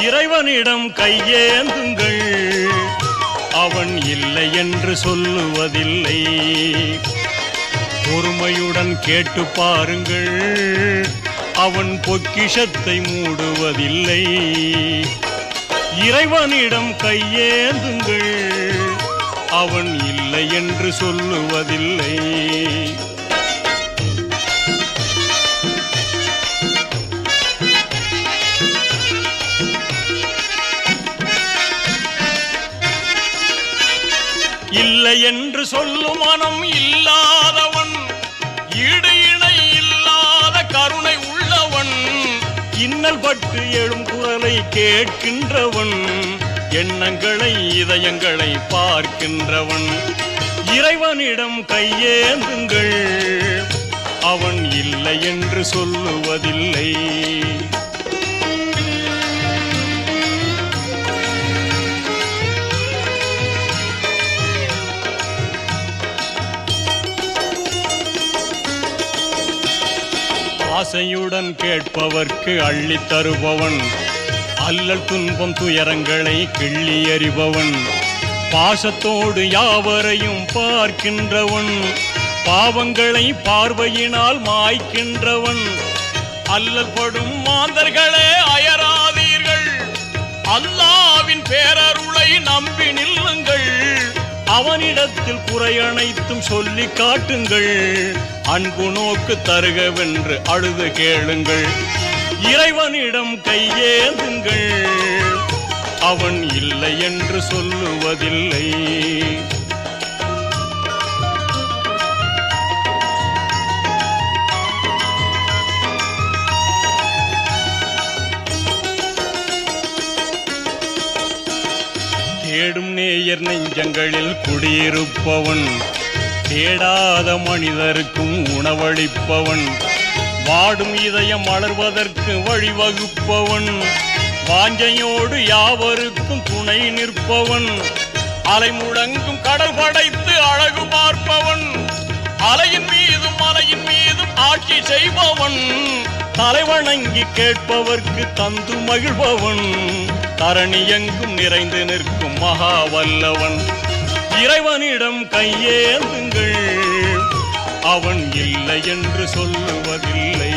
இறைவனிடம் கையேந்துங்கள், அவன் இல்லை என்று சொல்லுவதில்லை. பொறுமையுடன் கேட்டு பாருங்கள், அவன் பொக்கிஷத்தை மூடுவதில்லை. இறைவனிடம் கையேந்துங்கள், அவன் இல்லை என்று சொல்லுவதில்லை. இல்லை என்று சொல்லும் மனம் இல்லாதவன், ஈடு இணை இல்லாத கருணை உள்ளவன், இன்னல் பட்டு எழும் குரலை கேட்கின்றவன், எண்ணங்களை இதயங்களை பார்க்கின்றவன். இறைவனிடம் கையேந்துங்கள், அவன் இல்லை என்று சொல்லுவதில்லை. ஆசையுடன் கேட்பவர்க்கு அள்ளி தருபவன், அல்லல் துன்பம் துயரங்களை கிள்ளி எறிபவன், பாசத்தோடு யாவரையும் பார்க்கின்றவன், பாவங்களை பார்வையினால் மாய்க்கின்றவன். அல்லல் படும் மாந்தர்களே அயராதீர்கள், அல்லாவின் பேரருளை நம்பி நில்லுங்கள். அவனிடத்தில் குறை அனைத்தும் சொல்லி காட்டுங்கள், அன்பு நோக்கு தருகவென்று அழுது கேளுங்கள். இறைவனிடம் கையேந்துங்கள், அவன் இல்லை என்று சொல்லுவதில்லை. தேடும் நேயர் நெஞ்சங்களில் குடியிருப்பவன், தேடாத மனிதருக்கும் உணவளிப்பவன், வாடும் இதயம் வளர்வதற்கு வழிவகுப்பவன், வாஞ்சையோடு யாவருக்கும் துணை நிற்பவன், அலை முழங்கும் கடல் படைத்து அழகு பார்ப்பவன், அலையின் மீதும் மலையின் மீதும் ஆட்சி செய்பவன், தலைவணங்கி கேட்பவர்க்கு தந்து மகிழ்பவன், தரணி எங்கும் நிறைந்து நிற்கும் மகா வல்லவன். இறைவனிடம் கையேந்துங்கள், அவன் இல்லை என்று சொல்லுவதில்லை.